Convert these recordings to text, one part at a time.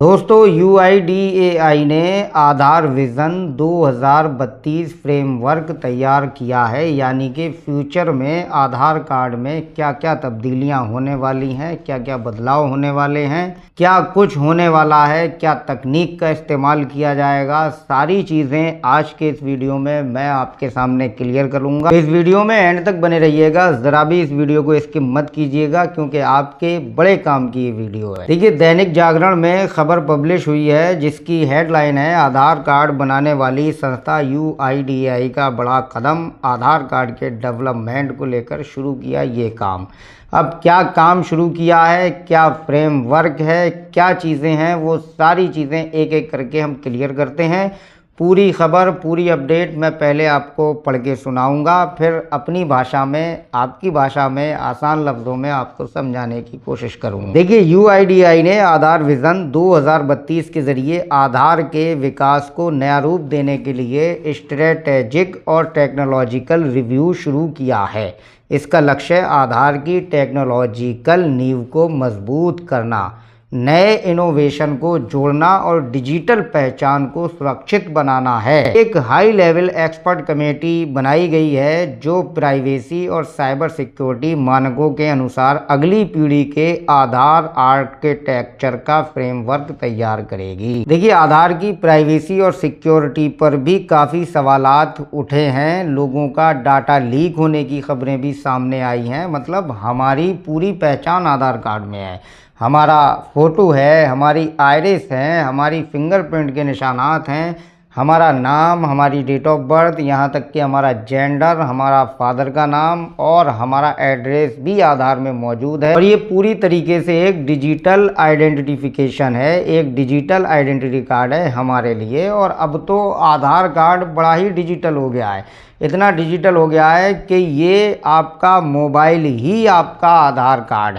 दोस्तों UIDAI ने आधार vision 2032 framework तैयार किया है। यानी कि फ्यूचर में आधार कार्ड में क्या क्या तब्दीलियां होने वाली हैं, क्या क्या बदलाव होने वाले हैं, क्या कुछ होने वाला है, क्या तकनीक का इस्तेमाल किया जाएगा, सारी चीज़ें आज के इस वीडियो में मैं आपके सामने क्लियर करूंगा। इस वीडियो में एंड तक बने रहिएगा, ज़रा भी इस वीडियो को स्किप मत कीजिएगा क्योंकि आपके बड़े काम की ये वीडियो है। देखिए, दैनिक जागरण में खबर पब्लिश हुई है जिसकी हेडलाइन है आधार कार्ड बनाने वाली संस्था UIDAI का बड़ा कदम, आधार कार्ड के डेवलपमेंट को लेकर शुरू किया ये काम। अब क्या काम शुरू किया है, क्या फ्रेमवर्क है, क्या चीज़ें हैं, वो सारी चीज़ें एक एक करके हम क्लियर करते हैं। पूरी खबर, पूरी अपडेट मैं पहले आपको पढ़ के सुनाऊंगा, फिर अपनी भाषा में, आपकी भाषा में, आसान लफ्ज़ों में आपको समझाने की कोशिश करूंगा। देखिए, UIDAI ने आधार विज़न 2032 के ज़रिए आधार के विकास को नया रूप देने के लिए स्ट्रेटेजिक और टेक्नोलॉजिकल रिव्यू शुरू किया है। इसका लक्ष्य आधार की टेक्नोलॉजिकल नींव को मजबूत करना, नए इनोवेशन को जोड़ना और डिजिटल पहचान को सुरक्षित बनाना है। एक हाई लेवल एक्सपर्ट कमेटी बनाई गई है जो प्राइवेसी और साइबर सिक्योरिटी मानकों के अनुसार अगली पीढ़ी के आधार आर्किटेक्चर का फ्रेमवर्क तैयार करेगी। देखिए, आधार की प्राइवेसी और सिक्योरिटी पर भी काफ़ी सवालात उठे हैं। लोगों का डाटा लीक होने की खबरें भी सामने आई हैं। मतलब हमारी पूरी पहचान आधार कार्ड में है, हमारा फ़ोटो है, हमारी आइरिस है, हमारी फिंगरप्रिंट के निशानात हैं, हमारा नाम, हमारी डेट ऑफ बर्थ, यहाँ तक कि हमारा जेंडर, हमारा फादर का नाम और हमारा एड्रेस भी आधार में मौजूद है। और ये पूरी तरीके से एक डिजिटल आइडेंटिफिकेशन है, एक डिजिटल आइडेंटिटी कार्ड है हमारे लिए। और अब तो आधार कार्ड बड़ा ही डिजिटल हो गया है, इतना डिजिटल हो गया है कि ये आपका मोबाइल ही आपका आधार कार्ड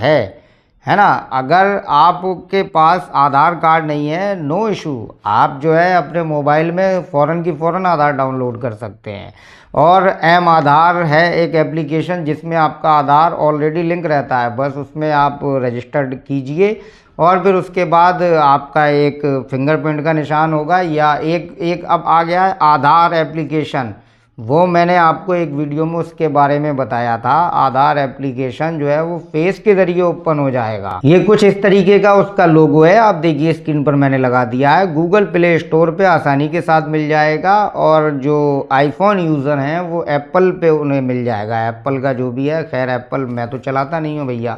है ना। अगर आपके पास आधार कार्ड नहीं है, नो इशू, आप जो है अपने मोबाइल में फ़ौरन की फ़ौरन आधार डाउनलोड कर सकते हैं। और एम आधार है एक एप्लीकेशन जिसमें आपका आधार ऑलरेडी लिंक रहता है, बस उसमें आप रजिस्टर्ड कीजिए और फिर उसके बाद आपका एक फिंगरप्रिंट का निशान होगा या एक अब आ गया है आधार एप्लीकेशन, वो मैंने आपको एक वीडियो में उसके बारे में बताया था। आधार एप्लीकेशन जो है वो फेस के ज़रिए ओपन हो जाएगा। ये कुछ इस तरीके का उसका लोगो है, आप देखिए स्क्रीन पर मैंने लगा दिया है। गूगल प्ले स्टोर पे आसानी के साथ मिल जाएगा और जो आईफोन यूज़र हैं वो एप्पल पे उन्हें मिल जाएगा, एप्पल का जो भी है। खैर, एप्पल मैं तो चलाता नहीं हूँ भैया,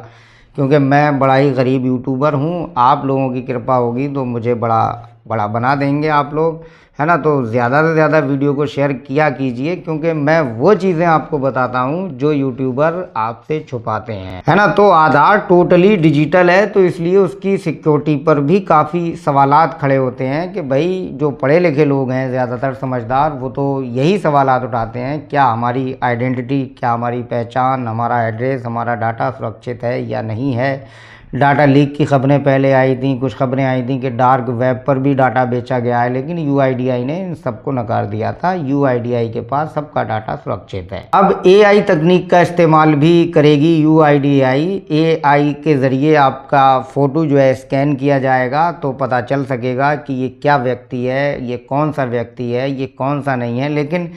क्योंकि मैं बड़ा ही गरीब यूट्यूबर हूँ। आप लोगों की कृपा होगी तो मुझे बड़ा बड़ा बना देंगे आप लोग, है ना। तो ज़्यादा से ज़्यादा वीडियो को शेयर किया कीजिए, क्योंकि मैं वो चीज़ें आपको बताता हूँ जो यूट्यूबर आपसे छुपाते हैं, है ना। तो आधार टोटली डिजिटल है, तो इसलिए उसकी सिक्योरिटी पर भी काफ़ी सवालात खड़े होते हैं कि भाई जो पढ़े लिखे लोग हैं, ज़्यादातर समझदार, वो तो यही सवालात उठाते हैं, क्या हमारी आइडेंटिटी, क्या हमारी पहचान, हमारा एड्रेस, हमारा डाटा सुरक्षित है या नहीं है। डाटा लीक की खबरें पहले आई थी, कुछ खबरें आई थी कि डार्क वेब पर भी डाटा बेचा गया है, लेकिन UIDAI ने इन सबको नकार दिया था। UIDAI के पास सबका डाटा सुरक्षित है। अब AI तकनीक का इस्तेमाल भी करेगी UIDAI। AI के ज़रिए आपका फ़ोटो जो है स्कैन किया जाएगा तो पता चल सकेगा कि ये क्या व्यक्ति है, ये कौन सा व्यक्ति है, ये कौन सा नहीं है। लेकिन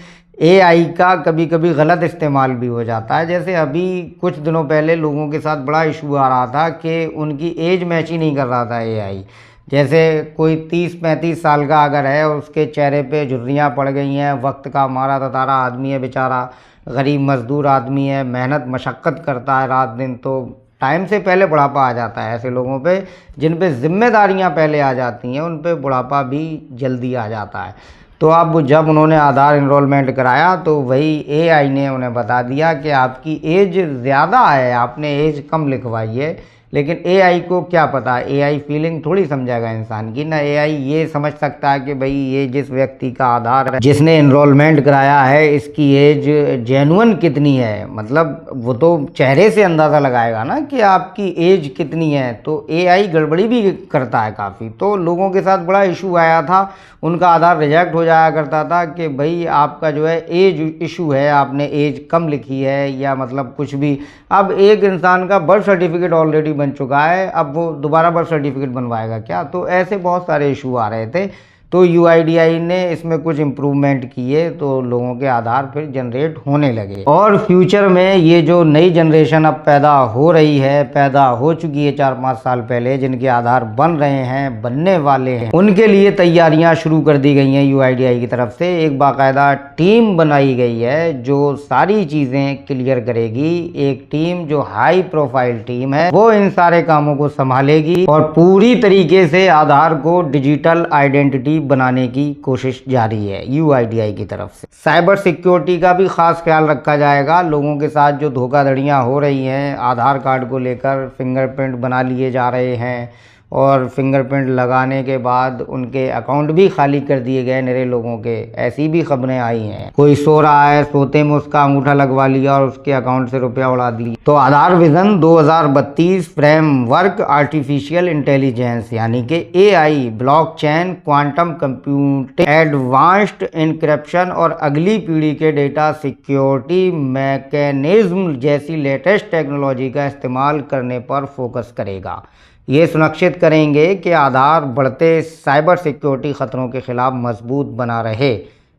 AI का कभी कभी गलत इस्तेमाल भी हो जाता है। जैसे अभी कुछ दिनों पहले लोगों के साथ बड़ा इशू आ रहा था कि उनकी एज मैच ही नहीं कर रहा था AI। जैसे कोई 30-35 साल का अगर है और उसके चेहरे पे झुर्रियाँ पड़ गई हैं, वक्त का मारा ततारा आदमी है बेचारा, गरीब मजदूर आदमी है, मेहनत मशक्क़त करता है रात दिन, तो टाइम से पहले बुढ़ापा आ जाता है। ऐसे लोगों पे जिन पे जिम्मेदारियाँ पहले आ जाती हैं, उन पे बुढ़ापा भी जल्दी आ जाता है। तो अब जब उन्होंने आधार इनरोलमेंट कराया तो वही AI ने उन्हें बता दिया कि आपकी एज ज़्यादा है, आपने एज कम लिखवाई है। लेकिन AI को क्या पता, AI फीलिंग थोड़ी समझेगा इंसान की ना। AI ये समझ सकता है कि भाई ये जिस व्यक्ति का आधार है, जिसने इनरोलमेंट कराया है, इसकी एज जेन्युइन कितनी है। मतलब वो तो चेहरे से अंदाज़ा लगाएगा ना कि आपकी एज कितनी है। तो AI गड़बड़ी भी करता है काफ़ी। तो लोगों के साथ बड़ा इशू आया था, उनका आधार रिजेक्ट हो जाया करता था कि भाई आपका जो है एज इशू है, आपने एज कम लिखी है या मतलब कुछ भी। अब एक इंसान का बर्थ सर्टिफिकेट ऑलरेडी बन चुका है, अब वो दोबारा बर्थ सर्टिफिकेट बनवाएगा क्या? तो ऐसे बहुत सारे इशू आ रहे थे। तो यूआईडीआई ने इसमें कुछ इम्प्रूवमेंट किए तो लोगों के आधार फिर जनरेट होने लगे। और फ्यूचर में ये जो नई जनरेशन अब पैदा हो रही है, पैदा हो चुकी है 4-5 साल पहले, जिनके आधार बन रहे हैं, बनने वाले हैं, उनके लिए तैयारियां शुरू कर दी गई हैं यूआईडीआई की तरफ से। एक बाकायदा टीम बनाई गई है जो सारी चीज़ें क्लियर करेगी। एक टीम जो हाई प्रोफाइल टीम है, वो इन सारे कामों को संभालेगी और पूरी तरीके से आधार को डिजिटल आइडेंटिटी बनाने की कोशिश जारी है यूआईडीआई की तरफ से। साइबर सिक्योरिटी का भी खास ख्याल रखा जाएगा। लोगों के साथ जो धोखाधड़ियां हो रही हैं, आधार कार्ड को लेकर फिंगरप्रिंट बना लिए जा रहे हैं और फिंगरप्रिंट लगाने के बाद उनके अकाउंट भी खाली कर दिए गए निरे लोगों के, ऐसी भी खबरें आई हैं। कोई सो रहा है, सोते में उसका अंगूठा लगवा लिया और उसके अकाउंट से रुपया उड़ा दिया। तो Aadhaar vision 2032 framework artificial intelligence यानी कि AI, blockchain, quantum computing, advanced encryption और अगली पीढ़ी के डेटा सिक्योरिटी मैकेनिज्म जैसी लेटेस्ट टेक्नोलॉजी का इस्तेमाल करने पर फोकस करेगा। ये सुनिश्चित करेंगे कि आधार बढ़ते साइबर सिक्योरिटी खतरों के खिलाफ मजबूत बना रहे,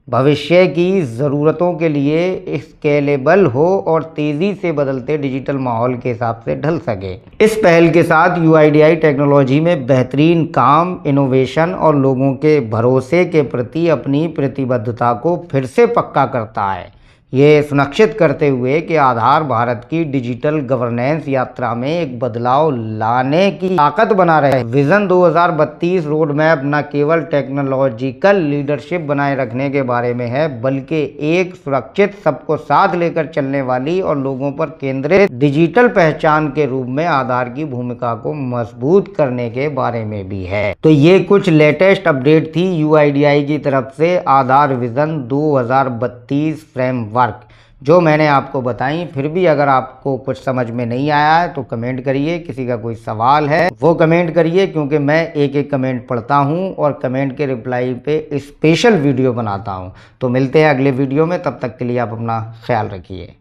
भविष्य की ज़रूरतों के लिए स्केलेबल हो और तेज़ी से बदलते डिजिटल माहौल के हिसाब से ढल सके। इस पहल के साथ यूआईडीआई टेक्नोलॉजी में बेहतरीन काम, इनोवेशन और लोगों के भरोसे के प्रति अपनी प्रतिबद्धता को फिर से पक्का करता है। ये सुनिश्चित करते हुए कि आधार भारत की डिजिटल गवर्नेंस यात्रा में एक बदलाव लाने की ताकत बना रहे। विजन 2032 रोड मैप न केवल टेक्नोलॉजिकल लीडरशिप बनाए रखने के बारे में है, बल्कि एक सुरक्षित, सबको साथ लेकर चलने वाली और लोगों पर केंद्रित डिजिटल पहचान के रूप में आधार की भूमिका को मजबूत करने के बारे में भी है। तो ये कुछ लेटेस्ट अपडेट थी यूआईडीआई की तरफ से आधार विजन 2032 फ्रेमवर्क जो मैंने आपको बताई। फिर भी अगर आपको कुछ समझ में नहीं आया है तो कमेंट करिए, किसी का कोई सवाल है वो कमेंट करिए, क्योंकि मैं एक एक कमेंट पढ़ता हूं और कमेंट के रिप्लाई पे स्पेशल वीडियो बनाता हूं। तो मिलते हैं अगले वीडियो में, तब तक के लिए आप अपना ख्याल रखिए।